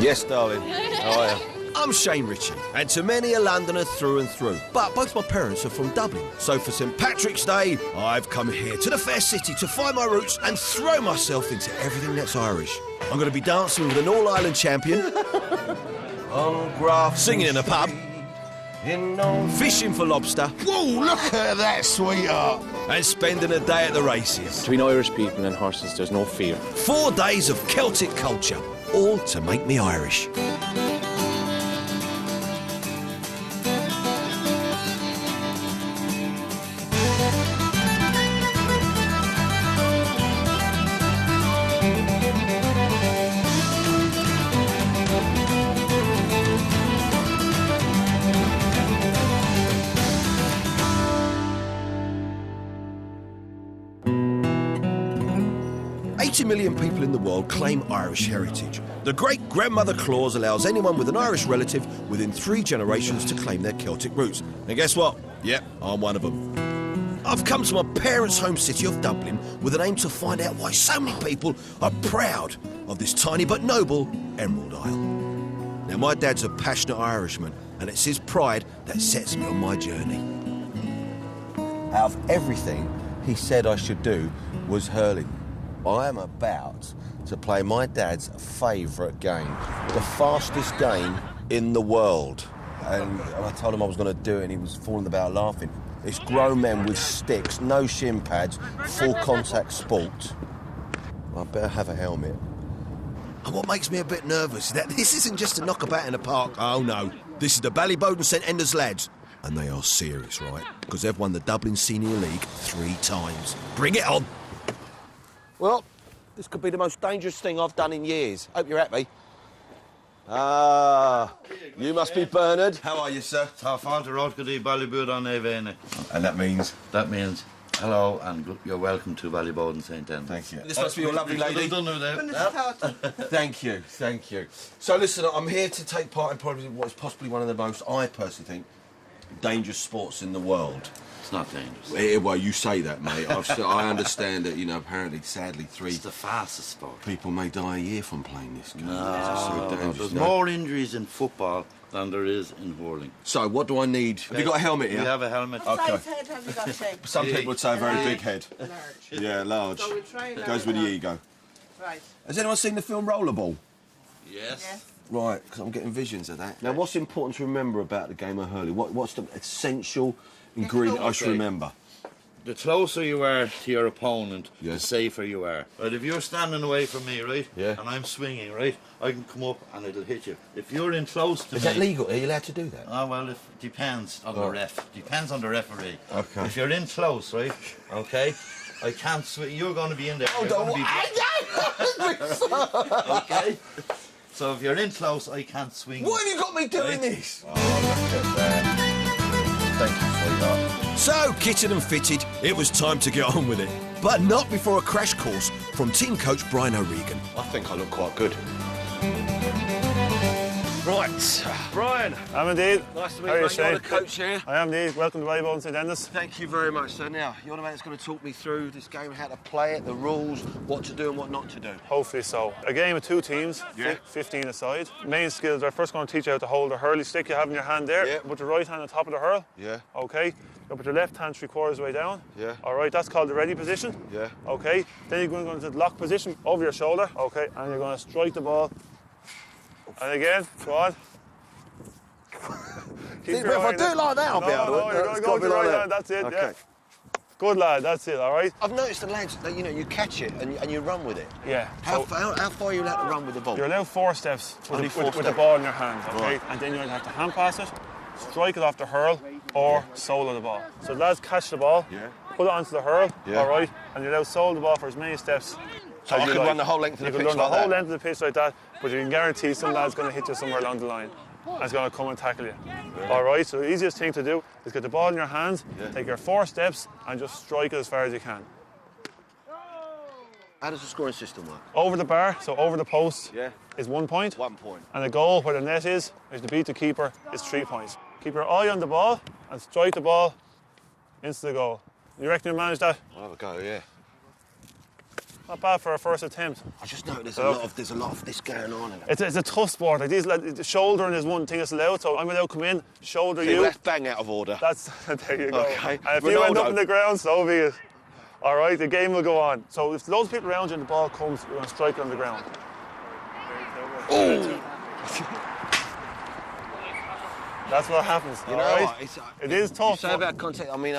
Yes, darling. How are you? I'm Shane Richie, and to many a Londoner through and through. But both my parents are from Dublin, so for St Patrick's Day, I've come here to the fair city to find my roots and throw myself into everything that's Irish. I'm going to be dancing with an all-Ireland champion, singing in a pub, fishing for lobster. Whoa, look at that, sweetheart. And spending a day at the races. Between Irish people and horses, there's no fear. 4 days of Celtic culture, all to make me Irish. 80 million people in the world claim Irish heritage. The great-grandmother clause allows anyone with an Irish relative within 3 generations to claim their Celtic roots. And guess what? Yep, I'm one of them. I've come to my parents' home city of Dublin with an aim to find out why so many people are proud of this tiny but noble Emerald Isle. Now, my dad's a passionate Irishman, and it's his pride that sets me on my journey. Out of everything he said I should do was hurling. I am about to play my dad's favourite game, the fastest game in the world. And I told him I was going to do it, and he was falling about laughing. It's grown men with sticks, no shin pads, full contact sport. I better have a helmet. And what makes me a bit nervous is that this isn't just a knockabout in the park. Oh no, this is the Ballyboden St Enders lads. And they are serious, right? Because they've won the Dublin Senior League 3 times. Bring it on! Well, this could be the most dangerous thing I've done in years. Hope you're happy. Ah, you must be Bernard. How are you, sir? Tá fáilte rád go dtí Ballyboden an éivéine. And that means? That means hello and you're welcome to Ballyboden St Enders. Thank you. This must be your lovely lady. Thank you. Thank you. So listen, I'm here to take part in probably what is possibly one of the most, I personally think, dangerous sports in the world. It's not dangerous. Well, you say that, mate. I understand that, you know, apparently, sadly, 3 It's the fastest sport. people may die a year from playing this game. No, there's more injuries in football than there is in hurling. So, what do I need? Have you got a helmet here? We have a helmet. What size head have you got, Shane? Some people would say a very big head. Large. Yeah, large. So we'll try large. Goes with the ego. Right. Has anyone seen the film Rollerball? Yes. Yes. Right, because I'm getting visions of that. Now, what's important to remember about the game of hurling? What's the essential ingredient I should remember? The closer you are to your opponent, the Yes. safer you are. Right, if you're standing away from me, right, Yeah. and I'm swinging, right, I can come up and it'll hit you. If you're in close to me... Is that legal? Are you allowed to do that? Oh, well, it depends on the ref. Depends on the referee. Okay. If you're in close, right, okay, I can't swing. You're going to be in there. Oh, You're gonna be... Okay? So if you're in close, I can't swing. Why have you got me doing Right. this? Oh, look at that. Thank you, sweetheart. So, kitted and fitted, it was time to get on with it. But not before a crash course from team coach Brian O'Regan. I think I look quite good. Right, Brian. I'm indeed. Nice to meet How are you, you, mate. You're Shane? the coach here. I am indeed. Welcome to Ballyboden St Enders. Thank you very much, sir. Now, you're the man that's going to talk me through this game, how to play it, the rules, what to do and what not to do. Hopefully so. A game of 2 teams, Yeah. 15 aside. Main skills are first going to teach you how to hold the hurley stick you have in your hand there. Yeah. Put your right hand on top of the hurl. Yeah. Okay. You put your left hand 3/4 of the way down. Yeah. All right, that's called the ready position. Yeah. Okay. Then you're going to go into the lock position over your shoulder. Okay. And you're going to strike the ball. And again, go on. If I do it like that, I'll be able to. No, you're going to go with your right hand. That's it. Okay. Yeah. Good lad. That's it. All right. I've noticed the lads that, you know, you catch it and you run with it. Yeah. How So- far are you allowed to run with the ball? You're allowed 4 steps Only with, 4 with the steps. ball in your hand, okay? Right. And then you'll have to hand pass it, strike it off the hurl, or solo the ball. So the lads catch the ball, Yeah. put it onto the hurl, Yeah. all right? And you're allowed to solo the ball for as many steps. So as I you could like. run the whole length of the You pitch can run like the whole that? length of the pitch like that, but you can guarantee some lad's going to hit you somewhere along the line. And it's going to come and tackle you. All right, so the easiest thing to do is get the ball in your hand, take your 4 steps, and just strike it as far as you can. How does the scoring system work? Over the bar, so over the post, Yeah. is 1 point. 1 point. And the goal where the net is to beat the keeper, is 3 points. Keep your eye on the ball and strike the ball into the goal. You reckon you manage that? I'll have a go, yeah. Not bad for a first attempt. I just know there's a lot of this going on. It's a tough sport. Like these, the shouldering is one thing that's allowed. So I'm allowed to come in, shoulder you. Left bang out of order. That's there you go. Okay. And if you end up in the ground, so be it. All right, the game will go on. So if loads of people around you and the ball comes, you're going to strike it on the ground. Oh! That's what happens. You know right? what? It is tough. You say about contact. I mean,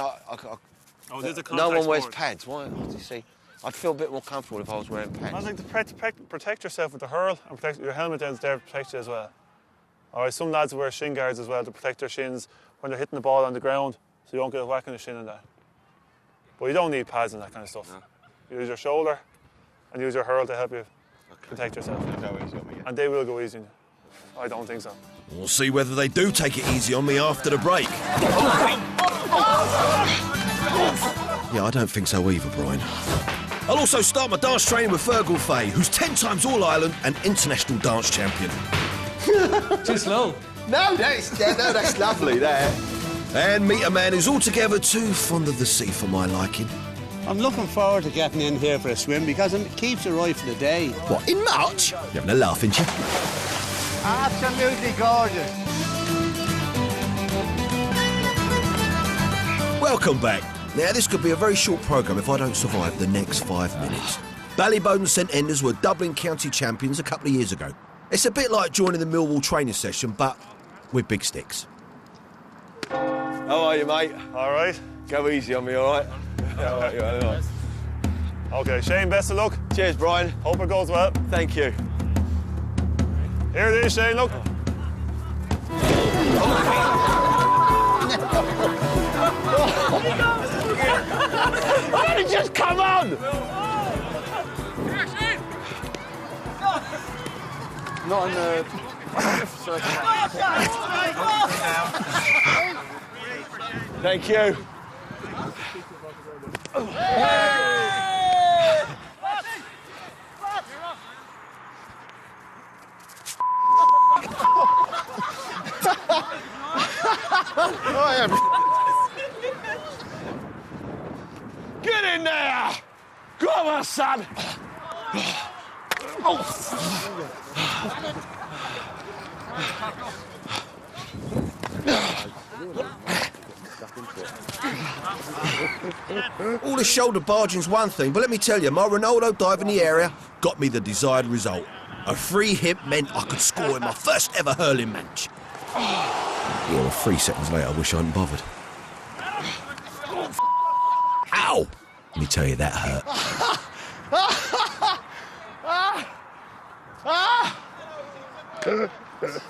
there's a no one wears sport. pads. Why? You see, I'd feel a bit more comfortable if I was wearing pads. I think to protect yourself with the hurl and protect your helmet is there to protect you as well. All right, some lads wear shin guards as well to protect their shins when they're hitting the ball on the ground, so you don't get a whack in the shin and that. But you don't need pads and that kind of stuff. No. You use your shoulder and use your hurl to help you protect yourself. And they will go easy on you. I don't think so. We'll see whether they do take it easy on me after the break. Yeah, I don't think so either, Brian. I'll also start my dance training with Fergal Fay, who's 10 times All-Ireland and international dance champion. Too slow. No, that's lovely, that. And meet a man who's altogether too fond of the sea for my liking. I'm looking forward to getting in here for a swim because it keeps you right for the day. What, in March? You're having a laugh, ain't you? Absolutely gorgeous. Welcome back. Now, this could be a very short programme if I don't survive the next 5 minutes. Ballyboden St Enders were Dublin County champions a couple of years ago. It's a bit like joining the Millwall training session, but with big sticks. How are you, mate? All right. Go easy on me, all right? Yeah, all right. Okay, Shane, best of luck. Cheers, Brian. Hope it goes well. Thank you. Here it is, Shane, look. Just come on! Not on the... Thank you. Get in there! Come on, son! All the shoulder barging's one thing, but let me tell you, my Ronaldo dive in the area got me the desired result. A free hit meant I could score in my first ever hurling match. Well, 3 seconds later, I wish I hadn't bothered. Ow! Let me tell you, that hurt.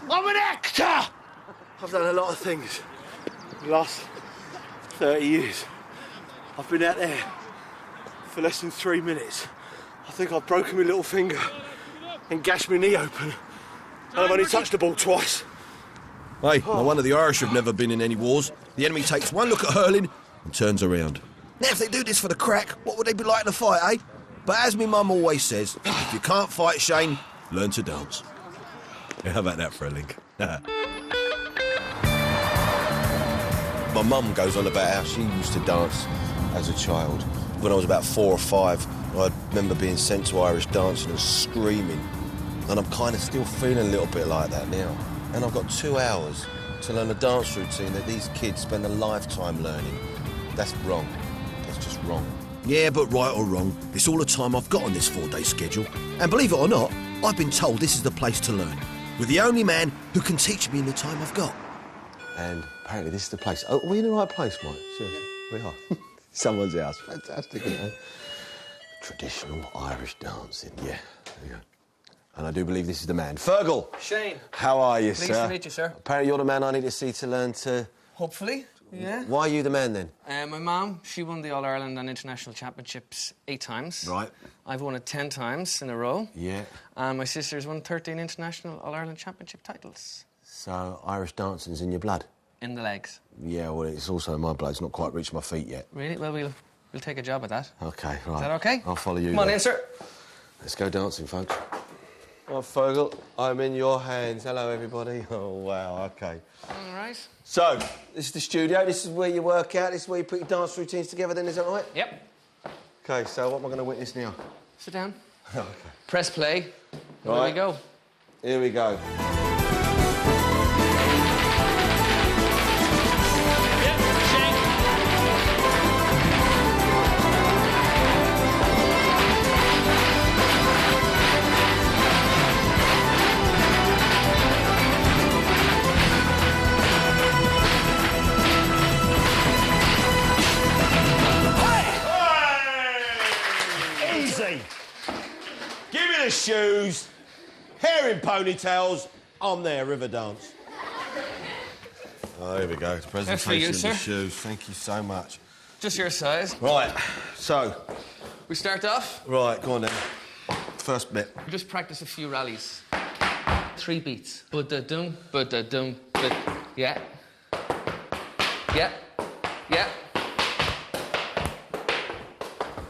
I'm an actor! I've done a lot of things the last 30 years. I've been out there for less than 3 minutes. I think I've broken my little finger and gashed my knee open. And I've only touched the ball twice. Hey, no wonder the Irish have never been in any wars. The enemy takes one look at hurling and turns around. Now, if they do this for the crack, what would they be like to fight, eh? But as my mum always says, if you can't fight, Shane, learn to dance. Yeah, how about that for a link? My mum goes on about how she used to dance as a child. When I was about 4 or 5, I remember being sent to Irish dancing and screaming. And I'm kind of still feeling a little bit like that now. And I've got 2 hours to learn a dance routine that these kids spend a lifetime learning. That's wrong. That's just wrong. Yeah, but right or wrong, it's all the time I've got on this 4-day schedule. And believe it or not, I've been told this is the place to learn, with the only man who can teach me in the time I've got. And apparently this is the place. Oh, are we in the right place, Mike? Seriously, we are. Someone's house. Fantastic, isn't it? Traditional Irish dancing. Yeah, there you go. And I do believe this is the man. Fergal! Shane. How are you, sir? Pleased to meet you, sir. Apparently you're the man I need to see to learn to... Hopefully, yeah. Why are you the man, then? My mum, she won the All-Ireland and International Championships 8 times. Right. I've won it 10 times in a row. Yeah. And my sister's won 13 International All-Ireland Championship titles. So Irish dancing's in your blood? In the legs. Yeah, well, it's also in my blood. It's not quite reached my feet yet. Really? Well, we'll take a job at that. OK, right. Is that OK? I'll follow you. Come on then. in, sir. Let's go dancing, folks. Well, Fergal, I'm in your hands. Hello, everybody. Oh, wow, OK. All right. So, this is the studio. This is where you work out. This is where you put your dance routines together, then, is that right? Yep. OK, so what am I going to witness now? Sit down. Okay. Press play. There Right. we go. Here we go. Easy. Give me the shoes. Hair in ponytails. I'm there, river dance. Oh, here we go. The presentation of the shoes. Thank you so much. Just your size. Right, so... We start off. Right, go on then. First bit. We just practice a few rallies. 3 beats. Ba-da-dum, ba-da-dum, ba... Yeah. Yeah. Yeah.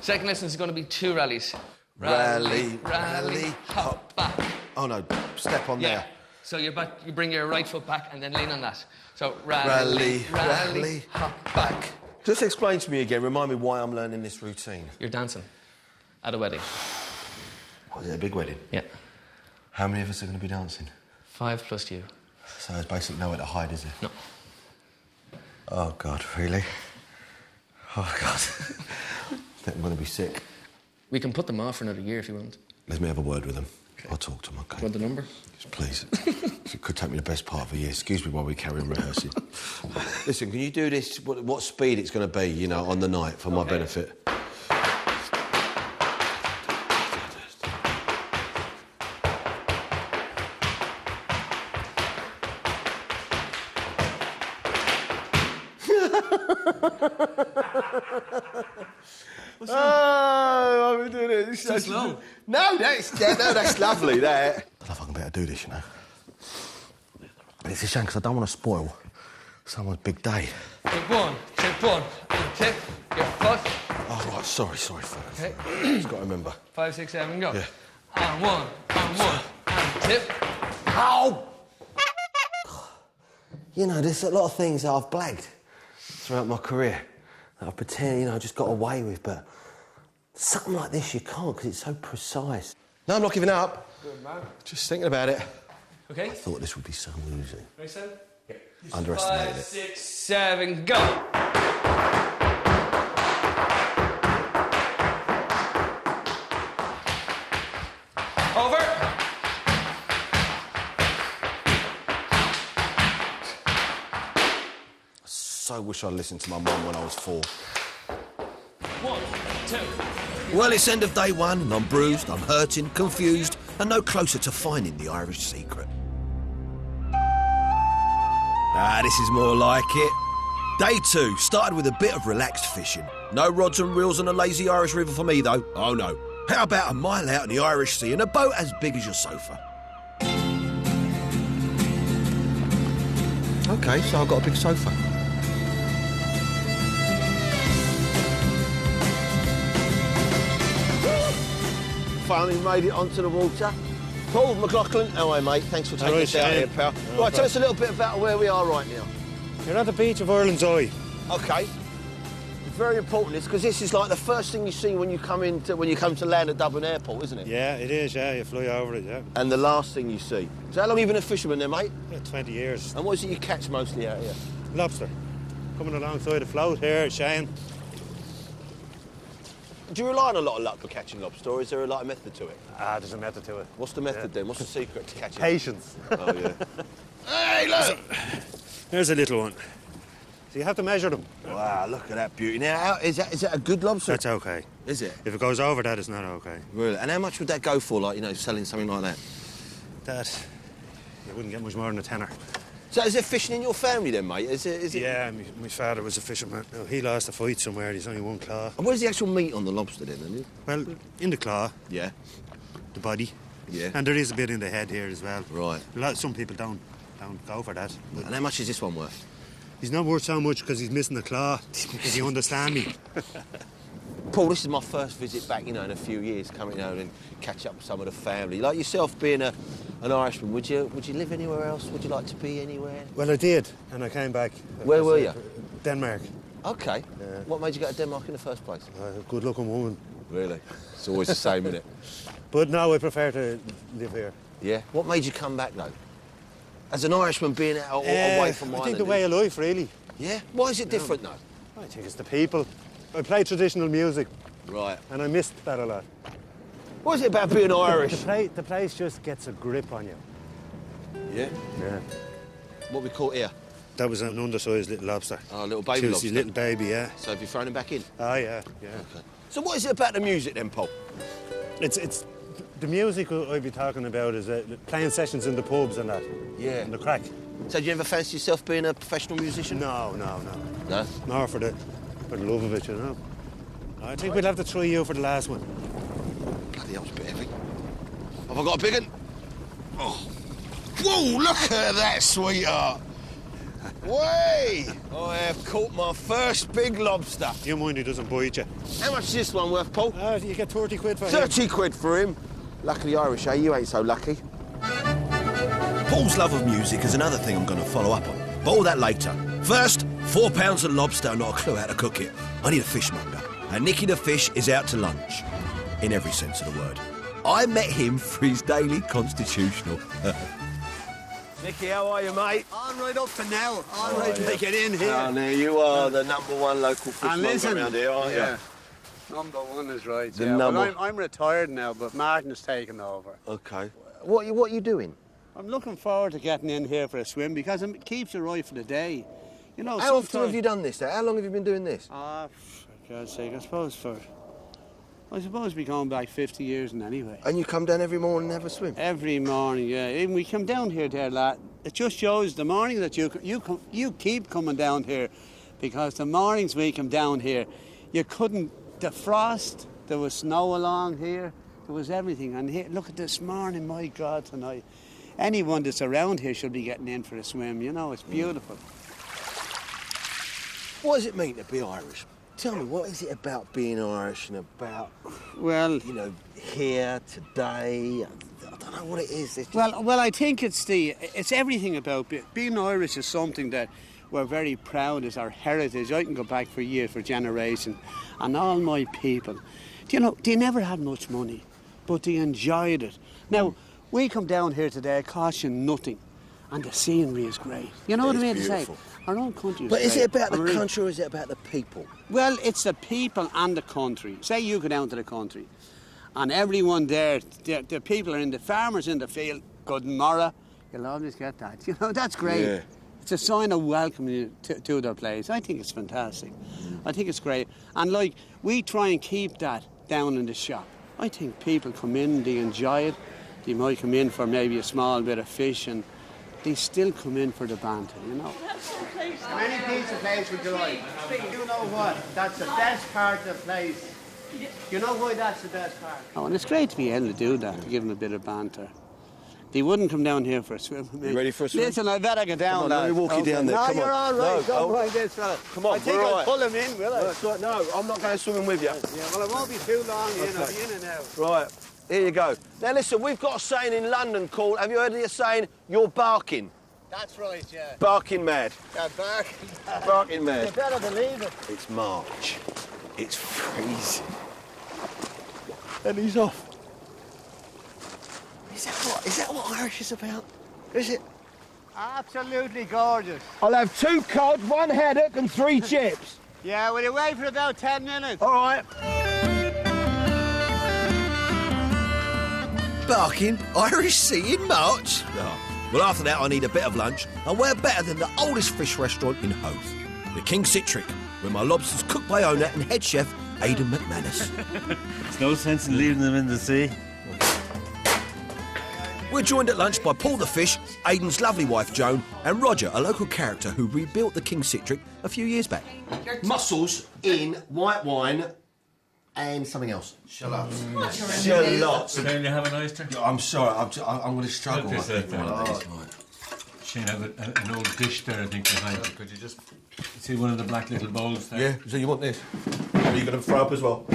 Second lesson is going to be 2 rallies. Rally, hop back. Oh, no, step on Yeah. there. So you bring your right foot back and then lean on that. So Rally, hop back. Just explain to me again, remind me why I'm learning this routine. You're dancing at a wedding. Oh, is it a big wedding? Yeah. How many of us are going to be dancing? 5 plus you. So there's basically nowhere to hide, is there? No. Oh, God, really? Oh, God. I think I'm going to be sick. We can put them off for another year if you want. Let me have a word with them. I'll talk to them, OK? Want the number? Please. It could take me the best part of a year. Excuse me while we carry on rehearsing. Listen, can you do this, what speed it's going to be, you know, on the night for my benefit? Oh, I've been doing it. It's so slow. No, that's lovely, that. I don't know if I can better do this, you know. But it's a shame because I don't want to spoil someone's big day. Tip 1, tip 1, tip, your foot. Oh, right, sorry, fellas. Okay. Just got to remember. 5, 6, 7, go. Yeah. And 1, and tip. Ow! You know, there's a lot of things that I've blagged throughout my career that I pretend, you know, I just got away with, but something like this you can't because it's so precise. No, I'm not giving up. Good man. Just thinking about it. Okay. I thought this would be so easy. Ready, 7? Yeah. Underestimated 5, it. 6, 7, go. Over. So wish I'd listened to my mum when I was 4. 1, 2. Well, it's end of day 1 and I'm bruised, I'm hurting, confused and no closer to finding the Irish secret. Ah, this is more like it. Day 2 started with a bit of relaxed fishing. No rods and reels on a lazy Irish river for me, though. Oh, no. How about a mile out in the Irish Sea in a boat as big as your sofa? OK, so I've got a big sofa. Finally made it onto the water. Paul McLaughlin, how are you, mate? Thanks for taking us out here, pal. Right, tell us a little bit about where we are right now. You're at the beach of Ireland's Eye. OK. Very important, this, because this is like the first thing you see when you come to land at Dublin Airport, isn't it? Yeah, it is, yeah. You fly over it, yeah. And the last thing you see. So how long have you been a fisherman then, mate? Yeah, 20 years. And what is it you catch mostly out here? Lobster. Coming alongside the float here, Shane. Do you rely on a lot of luck for catching lobster, or is there a lot of method to it? Ah, there's a method to it. What's the method then? What's the secret to catching? Patience. Oh, yeah. Hey, look! There's a little one. So you have to measure them. Wow, look at that beauty. Now, is that a good lobster? That's OK. Is it? If it goes over that, it's not OK. Really? And how much would that go for, like, you know, selling something like that? That, you wouldn't get much more than a tenner. So is there fishing in your family then, mate? Is it? Yeah, my father was a fisherman. No, he lost a fight somewhere, he's only one claw. And where's the actual meat on the lobster then? Well, in the claw, Yeah. the body. Yeah. And there is a bit in the head here as well. Right. Some people don't go for that. But And how much is this one worth? he's not worth so much because he's missing the claw. If you understand me. Paul, this is my first visit back, you know, in a few years, coming down and catch up with some of the family. Like yourself being an Irishman, would you live anywhere else? Would you like to be anywhere? Well, I did, and I came back. Where were you? Denmark. OK. Yeah. What made you go to Denmark in the first place? A good-looking woman. Really? It's always the same, isn't it? But no, I prefer to live here. Yeah. What made you come back, though? As an Irishman being out away from Ireland. I think the way of life, really. Yeah? Why is it different, though? I think it's the people. I play traditional music, Right. and I missed that a lot. What is it about being Irish? The place just gets a grip on you. Yeah? Yeah. What we caught here? That was an undersized little lobster. Oh, a little baby Seriously, lobster. little baby, yeah. So have you thrown him back in? Oh, yeah, yeah. Okay. So what is it about the music then, Paul? It's the music I'd be talking about is playing sessions in the pubs and that. Yeah. And the crack. So do you ever fancy yourself being a professional musician? No. No? More for the love of it, you know. I think we'll have to try you for the last one. Bloody hell, it's a bit heavy. Have I got a big one? Oh. Whoa, look at that, sweetheart. Way! I have caught my first big lobster. You mind he doesn't bite you. How much is this one worth, Paul? You get 30 quid for him. 30 quid for him. Luckily Irish, eh? You ain't so lucky. Paul's love of music is another thing I'm going to follow up on. But all that later. First, 4 pounds of lobster and not a clue how to cook it. I need a fishmonger. And Nicky the fish is out to lunch. In every sense of the word. I met him for his daily constitutional. Nicky, how are you, mate? I'm right up to now. I'm right to get in here. Oh, there you are, the #1 local fishmonger around here, aren't you? #1 is right. The number- I'm retired now, but Martin's taken over. Okay. What are you doing? I'm looking forward to getting in here for a swim because it keeps you right for the day. You know, How often have you done this? How long have you been doing this? For God's sake, I suppose we're going back 50 years and anyway. And you come down every morning and have a swim? Every morning, yeah. Even we come down here, there, lad. It just shows the morning that you keep coming down here, because the mornings we come down here, you couldn't. The frost, there was snow along here, there was everything. And here, look at this morning, my God, tonight. Anyone that's around here should be getting in for a swim. You know, it's beautiful. What does it mean to be Irish? Tell me, what is it about being Irish and about, Well, you know, here, today? I don't know what it is. It's just... well, I think it's everything about being Irish is something that we're very proud as our heritage. I can go back for years, for generations, and all my people. You know, they never had much money, but they enjoyed it. Now, we come down here today, it costs you nothing, and the scenery is great. You know what I mean to say? Our own country is But is great. it about the country or is it about the people? Well, it's the people and the country. Say you go down to the country, and everyone there, the people are in the farmers in the field, good morrow, you'll always get that. You know, that's great. Yeah. It's a sign of welcoming you to their place. I think it's fantastic. I think it's great. And, like, we try and keep that down in the shop. I think people come in, they enjoy it. They might come in for maybe a small bit of fish, and they still come in for the banter, you know. How many pieces of place would you like? You know what? That's the best part of the place. You know why that's the best part? Oh, and it's great to be able to do that, to give them a bit of banter. They wouldn't come down here for a swim. You ready for a swim? Listen, I better get down. Come on, let me walk you down there. No, Come on. you're all right. No, Don't mind this fella. Come on, I think we're all I'll right. pull him in, will I? No, I'm not going swimming with you. Yeah, well, it won't be too long, you know, I'll be in and out. Right, here you go. Now listen, we've got a saying in London called, have you heard of the saying, you're barking? That's right, yeah. Barking mad. Barking. Barking mad. You better believe it. It's March. It's freezing. And he's off. Is that what Irish is about? Is it? Absolutely gorgeous. I'll have 2 cod, 1 haddock and 3 chips. Yeah, will you wait for about 10 minutes? All right. Barking Irish Sea in March? Oh. Well, after that, I need a bit of lunch, and where better than the oldest fish restaurant in Howth, the King Citric, where my lobster's cooked by owner and head chef Aidan McManus. There's no sense in leaving them in the sea. We're joined at lunch by Paul the Fish, Aidan's lovely wife Joan, and Roger, a local character who rebuilt the King Citric a few years back. Mussels in white wine and something else. Shallots. Shallots. Can you have an oyster? I'm sorry, I'm going to struggle. Help yourself then. Shane have an old dish there, I think, behind you. Could you just see one of the black little bowls there? Yeah, so you want this? Are you going to throw up as well?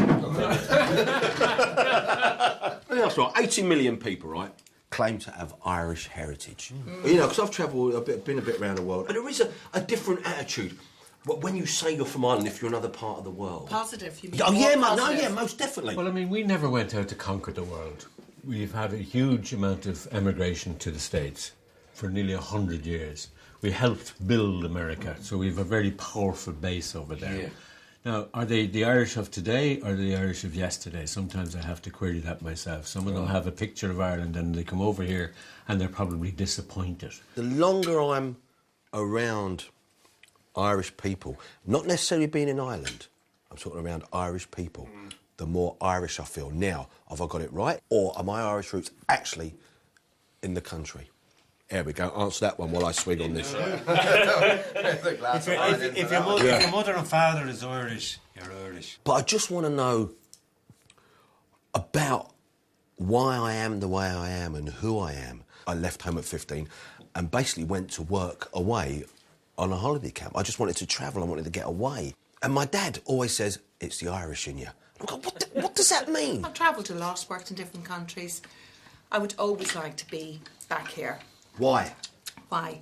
That's right, 80 million people, right, claim to have Irish heritage. You know, because I've travelled been a bit around the world, and there is a different attitude But when you say you're from Ireland, if you're another part of the world... Positive, you mean? Oh, yeah, man, no, positive. yeah, most definitely. Well, I mean, we never went out to conquer the world. We've had a huge amount of emigration to the States for nearly 100 years. We helped build America, so we have a very powerful base over there. Yeah. Now, are they the Irish of today or the Irish of yesterday? Sometimes I have to query that myself. Someone will have a picture of Ireland and they come over here and they're probably disappointed. The longer I'm around Irish people, not necessarily being in Ireland, I'm talking around Irish people, the more Irish I feel. Now, have I got it right? Or are my Irish roots actually in the country? There we go. Answer that one while I swig on this. If your mother and father is Irish, you're Irish. But I just want to know about why I am the way I am and who I am. I left home at 15 and basically went to work away on a holiday camp. I just wanted to travel. I wanted to get away. And my dad always says, it's the Irish in you. I'm going, what does that mean? I've travelled a lot, worked in different countries. I would always like to be back here. Why? Why?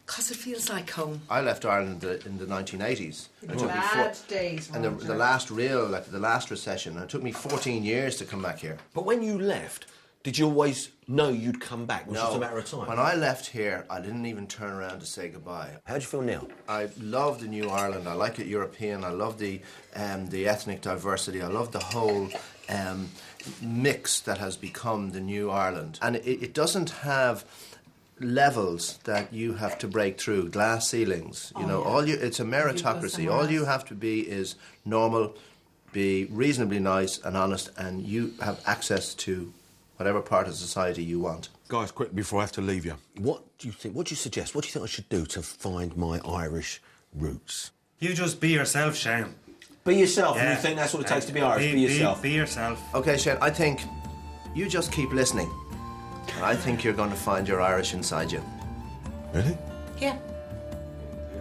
Because it feels like home. I left Ireland in the 1980s. It took me Bad days, and the last the last recession. And it took me 14 years to come back here. But when you left, did you always know you'd come back? Was it just a matter of time? When I left here, I didn't even turn around to say goodbye. How do you feel now? I love the new Ireland. I like it European. I love the ethnic diversity. I love the whole mix that has become the new Ireland. And it doesn't have levels that you have to break through, glass ceilings. It's a meritocracy. All you have to be is normal, be reasonably nice and honest, and you have access to whatever part of society you want. Guys, quick, before I have to leave you. What do you think? What do you suggest? What do you think I should do to find my Irish roots? You just be yourself, Shane. Be yourself, Yeah. and you think that's what it takes to be Irish? Be yourself. Be yourself. Okay, Shane, I think you just keep listening. And I think you're going to find your Irish inside you. Really? Yeah.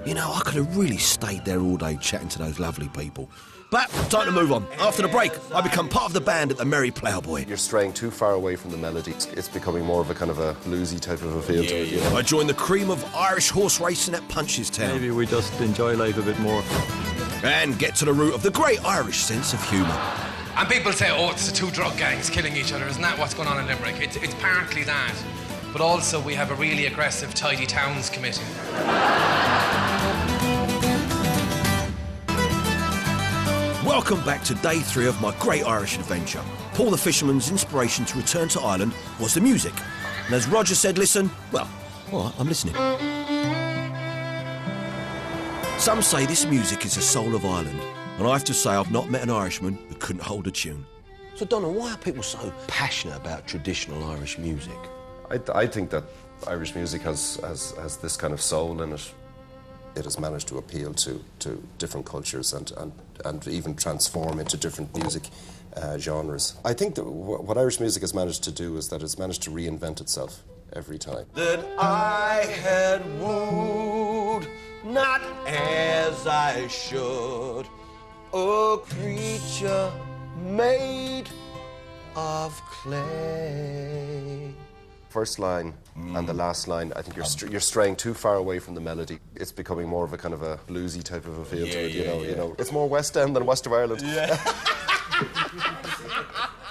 You know, I could have really stayed there all day chatting to those lovely people. But time to move on. After the break, I become part of the band at the Merry Ploughboy. You're straying too far away from the melody. It's becoming more of a kind of a bluesy type of a feel to it. You know? I joined the cream of Irish horse racing at Punchestown. Maybe we just enjoy life a bit more. And get to the root of the great Irish sense of humour. And people say, oh, it's the two drug gangs killing each other. Isn't that what's going on in Limerick? It's partly that. But also we have a really aggressive Tidy Towns committee. Welcome back to day 3 of my great Irish adventure. Paul the Fisherman's inspiration to return to Ireland was the music. And as Roger said, listen, well, all right, I'm listening. Some say this music is the soul of Ireland, and I have to say I've not met an Irishman who couldn't hold a tune. So, Donna, why are people so passionate about traditional Irish music? I think that Irish music has this kind of soul in it. It has managed to appeal to different cultures and even transform into different music genres. I think that what Irish music has managed to do is that it's managed to reinvent itself every time. That I had wooed, not as I should, a creature made of clay. First line and the last line, I think you're straying too far away from the melody. It's becoming more of a kind of a bluesy type of a feel to it. You know, it's more West End than West of Ireland. Yeah.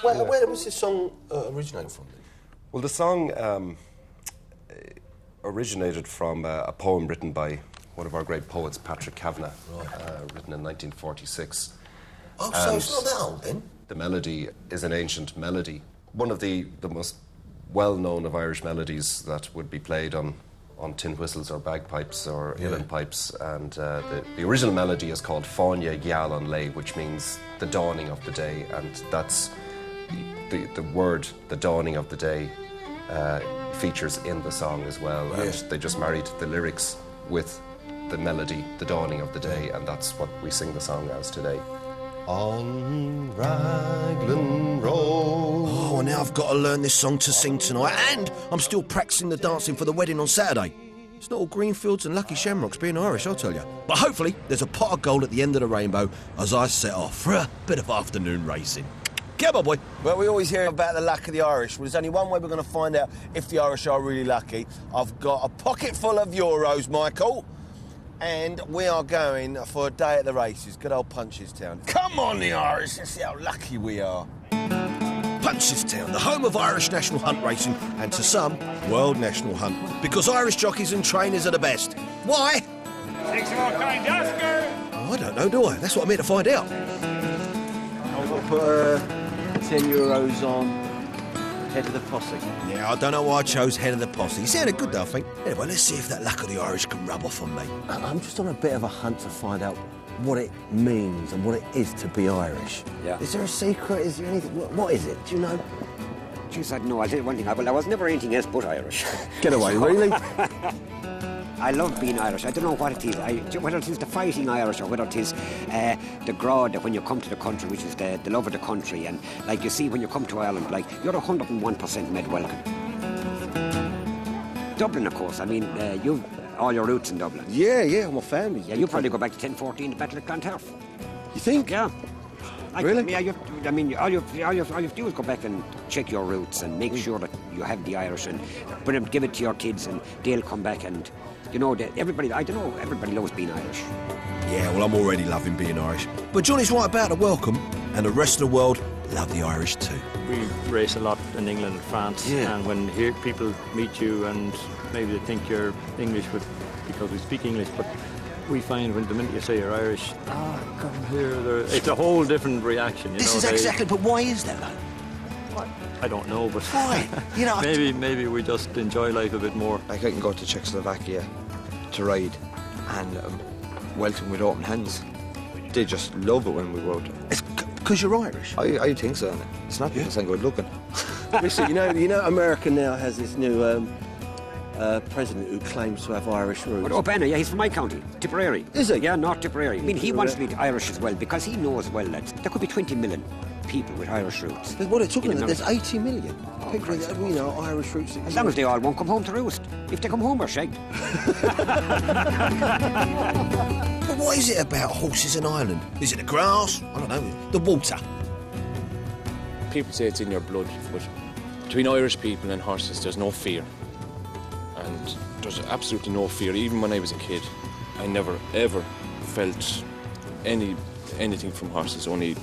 Where was this song originating from? Well, the song originated from a poem written by one of our great poets, Patrick Kavanagh, written in 1946. Oh, so it's not that old then? The melody is an ancient melody. One of the most well-known of Irish melodies that would be played on tin whistles or bagpipes or uilleann pipes, and the original melody is called Fáinne Geal an Lé, which means the dawning of the day, and that's the word, the dawning of the day, features in the song as well, and they just married the lyrics with the melody, the dawning of the day, and that's what we sing the song as today. On Raglan Road. Oh, now I've got to learn this song to sing tonight, and I'm still practicing the dancing for the wedding on Saturday. It's not all green fields and lucky shamrocks being Irish, I'll tell you. But hopefully there's a pot of gold at the end of the rainbow as I set off for a bit of afternoon racing. Get on, boy. Well, we always hear about the luck of the Irish. Well, there's only one way we're going to find out if the Irish are really lucky. I've got a pocket full of euros, Michael. And we are going for a day at the races, good old Punchestown. Come on, the Irish, let's see how lucky we are. Punchestown, the home of Irish national hunt racing, and to some, world national hunt. Because Irish jockeys and trainers are the best. Why? Thanks for all kind, Oscar. Oh, I don't know, do I? That's what I'm here to find out. I'll put €10 on head of the posse. Yeah, I don't know why I chose head of the posse. He sounded good, though, I think. Anyway, let's see if that luck of the Irish can rub off on me. I'm just on a bit of a hunt to find out what it means and what it is to be Irish. Yeah. Is there a secret? Is there anything? What is it? Do you know? Jeez, I don't know. I'll tell you one thing. I was never anything else but Irish. Get away, really? I love being Irish. I don't know what it is. Whether it is the fighting Irish or whether it is the grad when you come to the country, which is the love of the country. And like you see, when you come to Ireland, like you're 101% made welcome. Dublin, of course. I mean, you've all your roots in Dublin. Yeah, my family. Yeah, you probably go back to 1014, the Battle of Clontarf. You think? Yeah. Really? Yeah, all you have to do is go back and check your roots and make sure that you have the Irish and give it to your kids and they'll come back and, you know, everybody loves being Irish. Yeah, well, I'm already loving being Irish. But Johnny's right about the welcome, and the rest of the world love the Irish too. We race a lot in England and France, and when here people meet you and maybe they think you're English because we speak English, but we find when the minute you say you're Irish, come here, it's a whole different reaction. You This know, is exactly, but why is that though? I don't know, but why? You know, maybe we just enjoy life a bit more. Like I can go to Czechoslovakia to ride and welcome with open hands. They just love it when we go out. It's because you're Irish. I think so. It's not because I'm good looking. Listen, you know, America now has this new president who claims to have Irish roots. Oh, Benna, yeah, he's from my county, Tipperary. Is he? Yeah, North Tipperary. I mean, he wants to be Irish as well because he knows well that there could be 20 million people with Irish roots. But what they're talking about, there's America. 80 million people with, Irish roots. As long as they all won't come home to roost. If they come home, we're shagged. But what is it about horses in Ireland? Is it the grass? I don't know. The water? People say it's in your blood, but between Irish people and horses, there's no fear. And there's absolutely no fear. Even when I was a kid, I never, ever felt anything from horses, only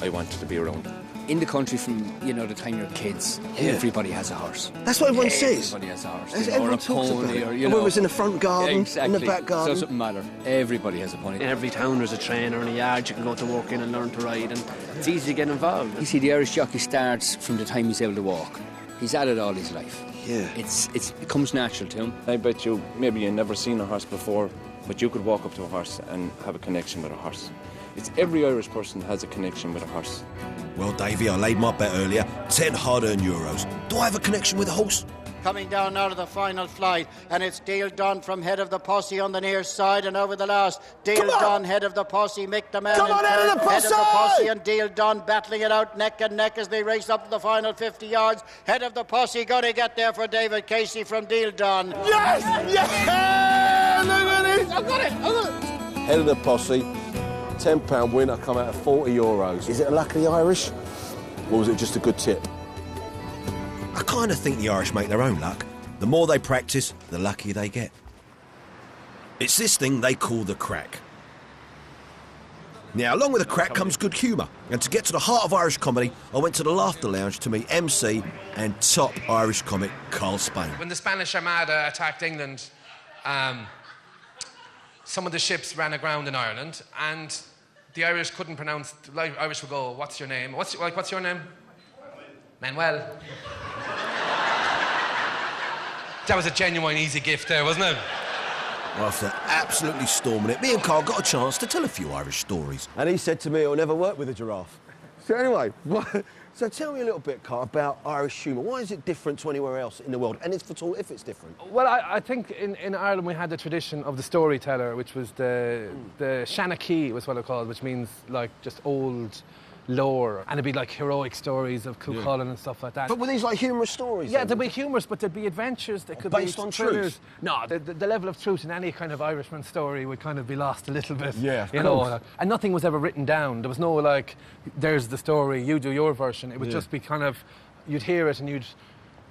I wanted to be around them. In the country from, the time you're kids, everybody has a horse. That's what everyone says. Everybody has a horse. Everyone or a talks pony, about it. or, Whether it's in the front garden, exactly. in the back garden. So it doesn't matter. Everybody has a pony. In every town there's a trainer in a yard you can go to work in and learn to ride, and it's easy to get involved. You see, the Irish jockey starts from the time he's able to walk. He's at it all his life. Yeah. It comes natural to him. I bet you, maybe you've never seen a horse before, but you could walk up to a horse and have a connection with a horse. It's every Irish person has a connection with a horse. Well, Davy, I laid my bet earlier. 10 hard-earned euros. Do I have a connection with a horse? Coming down out of the final flight, and it's Deal Dunn from head of the posse on the near side, and over the last, Deal Dunn, head of the posse, Mick the man Come on, head of the posse, and Deal Dunn battling it out neck and neck as they race up to the final 50 yards. Head of the posse going to get there for David Casey from Deal Dunn. Yes! Yes! Look at this! I got it! Head of the posse, £10 win, I come out of €40. Is it a luck of the Irish? Or was it just a good tip? I kind of think the Irish make their own luck. The more they practice, the luckier they get. It's this thing they call the crack. Now, along with the crack comes good humour. And to get to the heart of Irish comedy, I went to the Laughter Lounge to meet MC and top Irish comic Carl Spain. When the Spanish Armada attacked England, some of the ships ran aground in Ireland, and the Irish couldn't pronounce. The Irish would go, "What's your name? What's your name?" Manuel. That was a genuine easy gift there, wasn't it? After absolutely storming it, me and Carl got a chance to tell a few Irish stories. And he said to me, "I'll never work with a giraffe." So anyway, so tell me a little bit, Carl, about Irish humour. Why is it different to anywhere else in the world? And it's for all if it's different. Well, I think in Ireland we had the tradition of the storyteller, which was the Shanachie was what it called, which means like just old lore, and it'd be like heroic stories of Cuchulainn and stuff like that. But were these like humorous stories? Yeah, they'd be humorous, but there'd be adventures that could based be on thrillers. truth? No, the level of truth in any kind of Irishman story would kind of be lost a little bit. Yeah, you know, and nothing was ever written down. There was no like, there's the story, you do your version. It would just be kind of, you'd hear it and you'd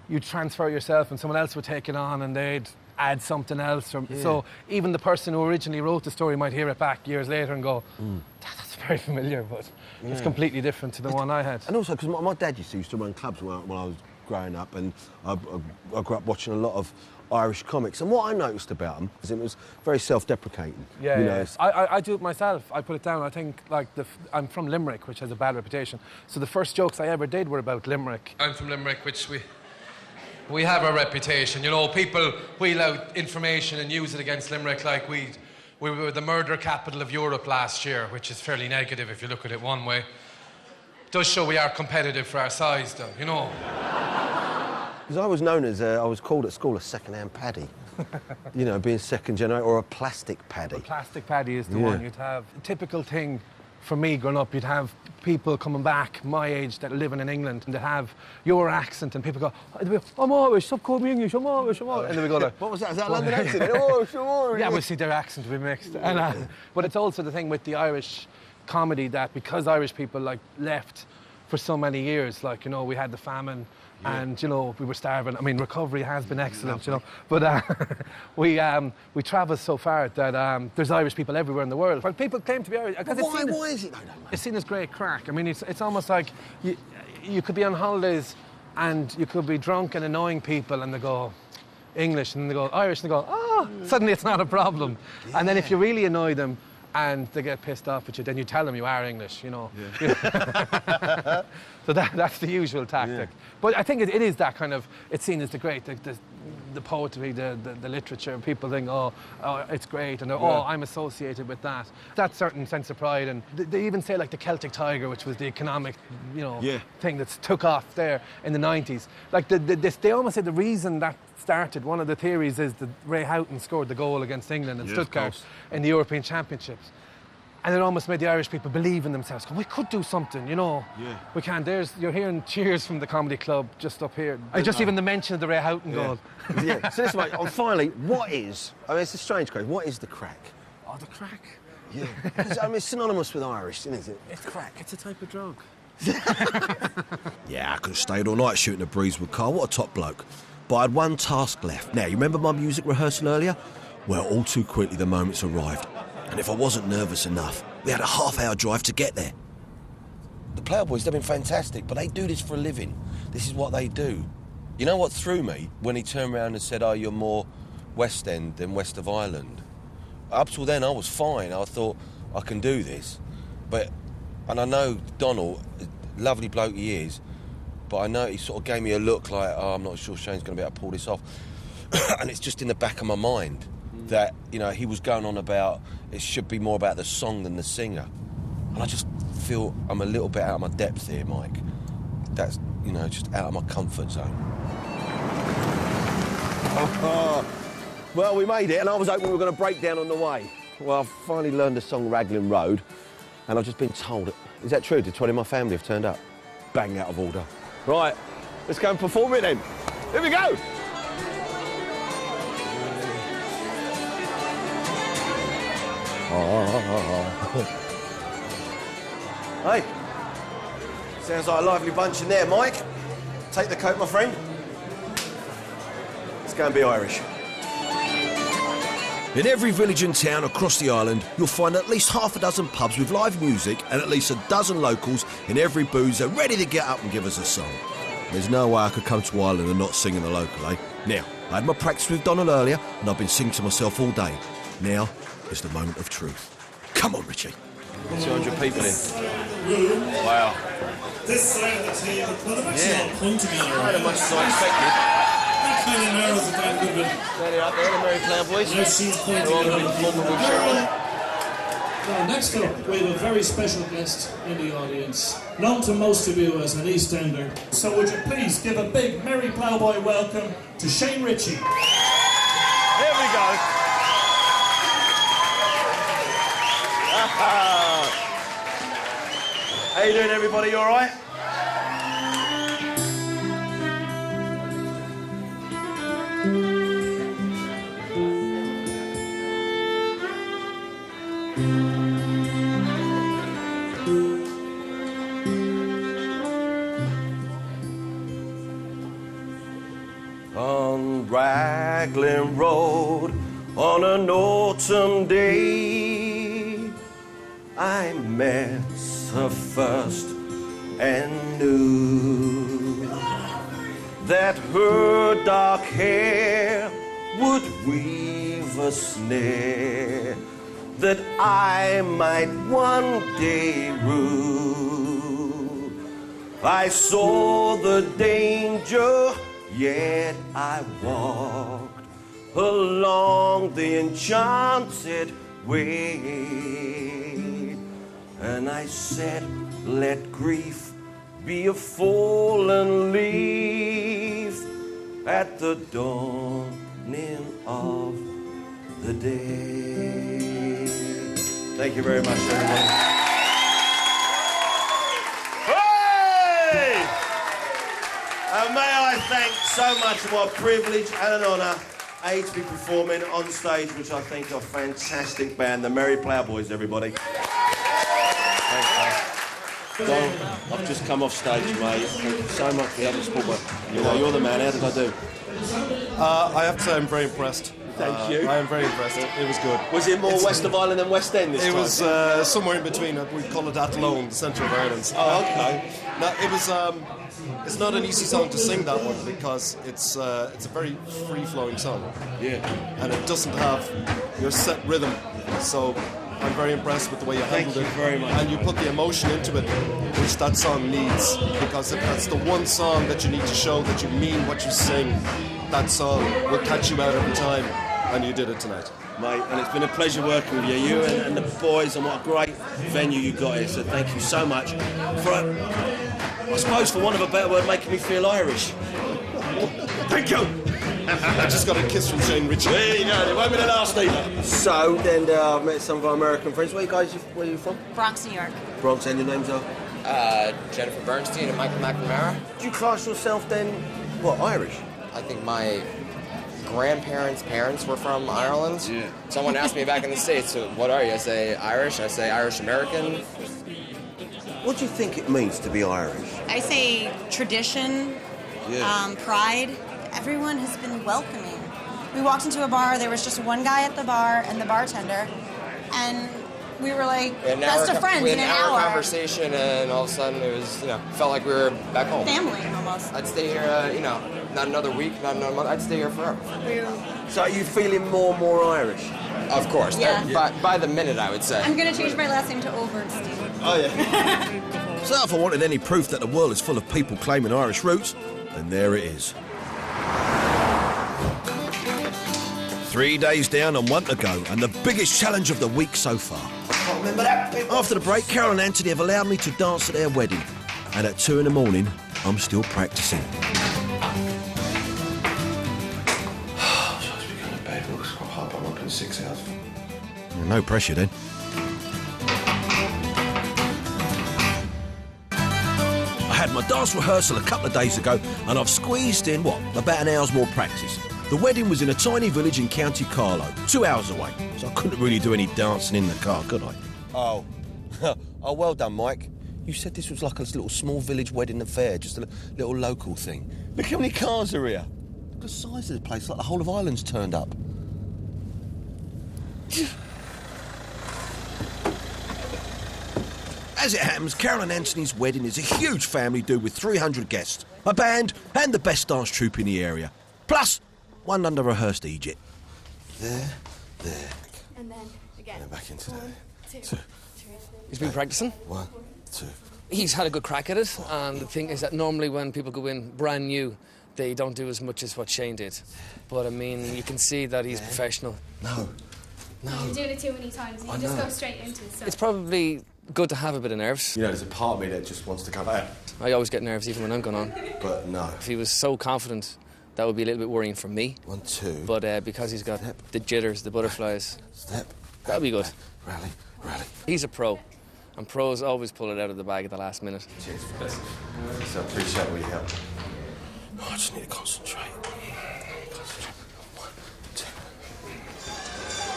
you'd transfer yourself and someone else would take it on and they'd add something else. So even the person who originally wrote the story might hear it back years later and go, that's very familiar, but it's completely different to the one I had. And also, because my dad used to run clubs when I was growing up, and I grew up watching a lot of Irish comics, and what I noticed about them is it was very self-deprecating. I do it myself. I put it down. I think, like, I'm from Limerick, which has a bad reputation, so the first jokes I ever did were about Limerick. I'm from Limerick, which we have a reputation. You know, people wheel out information and use it against Limerick like we were the murder capital of Europe last year, which is fairly negative if you look at it one way. It does show we are competitive for our size, though, you know. Because I was known as, I was called at school a second-hand paddy. You know, being second generation, or a plastic paddy. A plastic paddy is the one you'd have. A typical thing for me growing up, you'd have people coming back my age that are living in England and that have your accent, and people go, I'm Irish, stop calling me English, I'm Irish, I'm Irish. And then we go like, what was that? Is that a London accent? Oh, sure. Yeah, we see their accent will be mixed. And, but it's also the thing with the Irish comedy that because Irish people like left for so many years, like, you know, we had the famine and, you know, we were starving. I mean, recovery has been excellent, you know, but we travel so far that there's Irish people everywhere in the world. Well, people claim to be Irish. Why is it? It's seen as great crack. I mean, it's almost like you could be on holidays and you could be drunk and annoying people and they go English and they go Irish and they go, suddenly it's not a problem. And then if you really annoy them and they get pissed off with you, then you tell them you are English, you know. So that's the usual tactic. But I think it is that kind of, it's seen as the great, the poetry, the literature. People think, oh, it's great, and I'm associated with that. That certain sense of pride, and they even say like the Celtic Tiger, which was the economic, you know, thing that took off there in the 90s. Like they almost say the reason that started, one of the theories is that Ray Houghton scored the goal against England in Stuttgart in the European Championships. And it almost made the Irish people believe in themselves. We could do something, you know. We can. You're hearing cheers from the comedy club just up here. Just even the mention of the Ray Houghton goal. So this way, finally, what is, I mean, it's a strange question, what is the crack? Oh, the crack? Yeah. I mean, it's synonymous with Irish, isn't it? It's crack. It's a type of drug. Yeah, I could have stayed all night shooting a breeze with Carl. What a top bloke. But I had one task left. Now, you remember my music rehearsal earlier? Well, all too quickly the moments arrived. And if I wasn't nervous enough, we had a half-hour drive to get there. The Ploughboys, they've been fantastic, but they do this for a living. This is what they do. You know what threw me? When he turned around and said, you're more West End than West of Ireland. Up till then, I was fine. I thought, I can do this. And I know Donald, lovely bloke he is, but I know he sort of gave me a look like, I'm not sure Shane's going to be able to pull this off. And it's just in the back of my mind that, you know, he was going on about it should be more about the song than the singer. And I just feel I'm a little bit out of my depth here, Mike. That's, you know, just out of my comfort zone. Well, we made it, and I was hoping we were going to break down on the way. Well, I've finally learned the song Raglan Road, and I've just been told it. Is that true? Did 20 of my family have turned up? Bang, out of order. Right, let's go and perform it then. Here we go! Hey, sounds like a lively bunch in there, Mike. Take the coat, my friend. Let's go and be Irish. In every village and town across the island, you'll find at least half a dozen pubs with live music and at least a dozen locals in every boozer ready to get up and give us a song. There's no way I could come to Ireland and not sing in the local, eh? Now, I had my practice with Donald earlier and I've been singing to myself all day. Now is the moment of truth. Come on, Richie. 200 people in. Wow. This side of the table, well, they've actually all come together. Not as much as I expected. That kind of narrows it down a little bit. There they are, the Merry Ploughboys. Now she's pointing They're all at a bit flummered with Sherman. Now, next up, we have a very special guest in the audience, known to most of you as an East Ender. So would you please give a big Merry Ploughboy welcome to Shane Richie. There we go. How you doing, everybody? You all right? Raglan Road on an autumn day. I met her first and knew that her dark hair would weave a snare that I might one day rue. I saw the danger, yet I walked along the enchanted way. And I said, let grief be a fallen leaf at the dawning of the day. Thank you very much, everyone. Hey! And may I thank so much what a privilege and an honour, A, to be performing on stage, which I think are a fantastic band, the Merry Ploughboys, everybody. Thanks, mate. Don, I've just come off stage, mate. Thank you so much for having support. You're the man. How did I do? I have to say I'm very impressed. Thank you. I am very impressed. It was good. Was it more West of Ireland than West End this time? It was somewhere in between. We call it Athlone, the centre of Ireland. Oh, okay. Now, it was. It's not an easy song to sing, that one, because it's a very free-flowing song. Yeah. And it doesn't have your set rhythm. So I'm very impressed with the way you handled it. Thank you very much. And you put the emotion into it, which that song needs, because if that's the one song that you need to show that you mean what you sing, that song will catch you out every time, and you did it tonight. Mate, and it's been a pleasure working with you and the boys, and what a great venue you got here, so thank you so much for, I suppose, for want of a better word, making me feel Irish. Thank you! I just got a kiss from Shane Richie. There you go, it won't be the last either. So, then I've met some of our American friends. Where are you from? Bronx, New York. Bronx, and your names are? Jennifer Bernstein and Michael McNamara. Do you class yourself then, what, Irish? I think my grandparents' parents were from Ireland. Yeah. Someone asked me back in the States, so what are you? I say Irish, I say Irish American. What do you think it means to be Irish? I say tradition, pride. Everyone has been welcoming. We walked into a bar, there was just one guy at the bar and the bartender, and we were like best of friends we in had an an hour. Conversation, and all of a sudden it was, felt like we were back home. Family, almost. I'd stay here, not another week, not another month. I'd stay here forever. So are you feeling more and more Irish? Of course. Yeah. By the minute, I would say. I'm going to change my last name to Overstein. Oh, yeah. So if I wanted any proof that the world is full of people claiming Irish roots, then there it is. 3 days down and 1 to go, and the biggest challenge of the week so far. I can't remember that. After the break, Carol and Anthony have allowed me to dance at their wedding, and at 2 a.m, I'm still practicing. I'm supposed to be going to bed. It looks so hot. I'm up in 6 hours. No pressure then. I had my dance rehearsal a couple of days ago, and I've squeezed in, about an hour's more practice. The wedding was in a tiny village in County Carlow, 2 hours away, so I couldn't really do any dancing in the car, could I? Oh. Oh, well done, Mike. You said this was like a little small village wedding affair, just a little local thing. Look how many cars are here. Look at the size of the place, like the whole of Ireland's turned up. As it happens, Carol and Anthony's wedding is a huge family do with 300 guests, a band and the best dance troupe in the area. Plus, one under-rehearsed Egypt. There. And then again. And back into that. 2. He's been practicing. 1, 2. He's had a good crack at it, and the thing is that normally when people go in brand new, they don't do as much as what Shane did. But I mean, you can see that he's professional. No. You're doing it too many times, and you just go straight into it. So. It's probably good to have a bit of nerves. There's a part of me that just wants to come out. I always get nerves even when I'm going on. But no. If he was so confident, that would be a little bit worrying for me. 1, 2. But because he's got the jitters, the butterflies, that'll be good. Rally. He's a pro, and pros always pull it out of the bag at the last minute. Cheers, Professor. So I appreciate all your help. Oh, I just need to concentrate. 1, 2.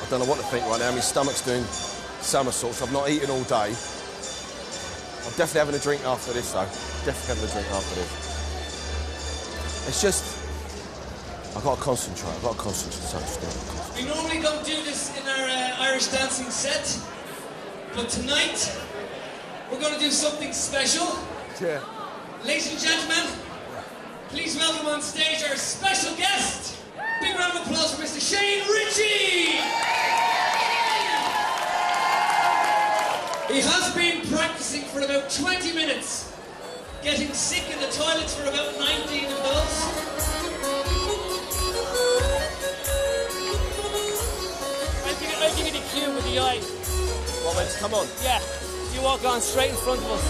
I don't know what to think right now. My stomach's doing somersaults. I've not eaten all day. I'm definitely having a drink after this, though. Definitely having a drink after this. It's just... I've got to concentrate. We normally don't do this in our Irish dancing set, but tonight we're going to do something special. Yeah. Ladies and gentlemen, please welcome on stage our special guest. Big round of applause for Mr. Shane Richie. He has been practicing for about 20 minutes, getting sick in the toilets for about 19 of those. I'll give you the cue with the eye. Well, let's come on. Yeah, you walk on straight in front of us.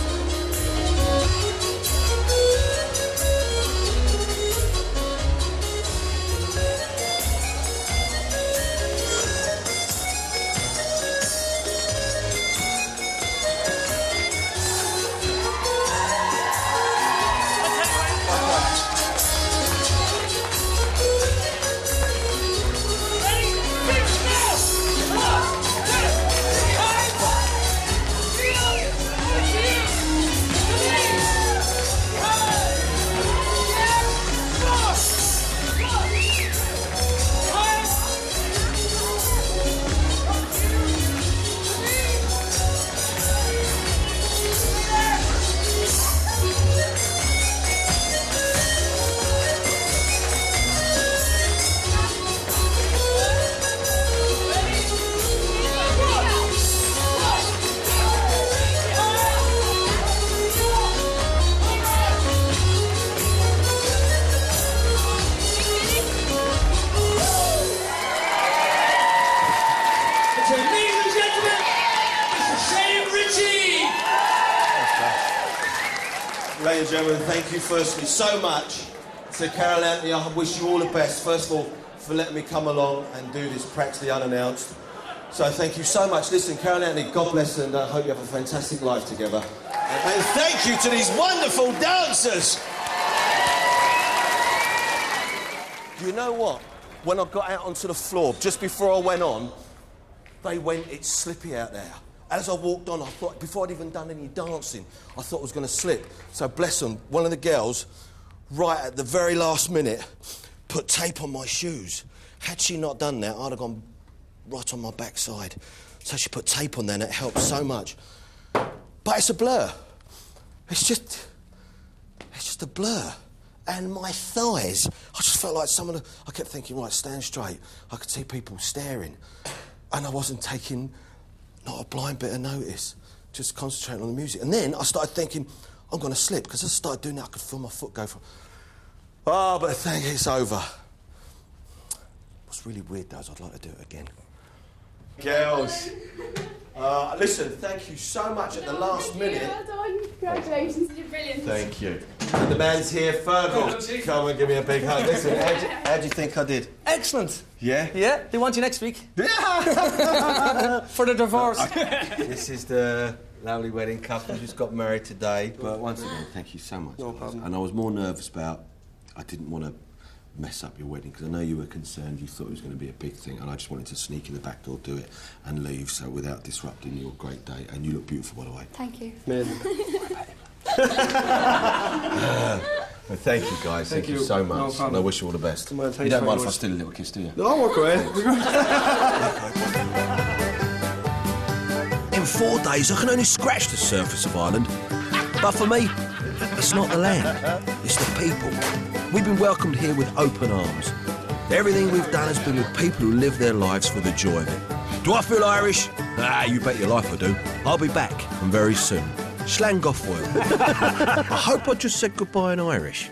Ladies and gentlemen, thank you firstly so much to Carol Anthony. I wish you all the best, first of all, for letting me come along and do this practically unannounced. So thank you so much. Listen, Carol Anthony, God bless, and I hope you have a fantastic life together. And thank you to these wonderful dancers. You know what? When I got out onto the floor, just before I went on, they went, it's slippy out there. As I walked on, I thought, before I'd even done any dancing, I thought I was going to slip. So bless them, one of the girls, right at the very last minute, put tape on my shoes. Had she not done that, I'd have gone right on my backside. So she put tape on there and it helped so much. But it's a blur. It's just a blur. And my thighs, I just felt like I kept thinking, right, stand straight. I could see people staring. And I wasn't taking not a blind bit of notice, just concentrating on the music. And then I started thinking, I'm going to slip, because as I started doing that, I could feel my foot go from... Oh, but thank you, it's over. What's really weird, though, is I'd like to do it again. Girls, listen, thank you so much at the last minute. Well done. Congratulations, you're brilliant. Thank you. And the man's here, Fergal. Come and give me a big hug. Listen, how do you think I did? Excellent. Yeah? Yeah, they want you next week. Yeah! For the divorce. This is the lovely wedding couple who just got married today. But once again, thank you so much. No problem. And I was more nervous about... I didn't want to mess up your wedding, because I know you were concerned, you thought it was going to be a big thing, and I just wanted to sneak in the back door, do it, and leave, so without disrupting your great day. And you look beautiful, by the way. Thank you. Well, thank you, guys. Thank you so much. And I wish you all the best. You don't mind if I steal a little kiss, do you? No, I'll walk away. In 4 days, I can only scratch the surface of Ireland. But for me, it's not the land, it's the people. We've been welcomed here with open arms. Everything we've done has been with people who live their lives for the joy of it. Do I feel Irish? Ah, you bet your life I do. I'll be back, and very soon. Slangoffoil. I hope I just said goodbye in Irish.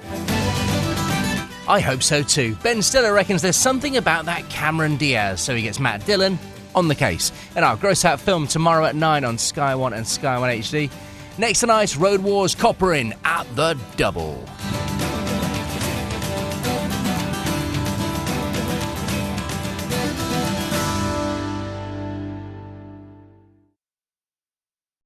I hope so too. Ben Stiller reckons there's something about that Cameron Diaz, so he gets Matt Dillon on the case. And our Gross Out film tomorrow at 9 on Sky 1 and Sky 1 HD. Next tonight, Road Wars Copper In at the Double.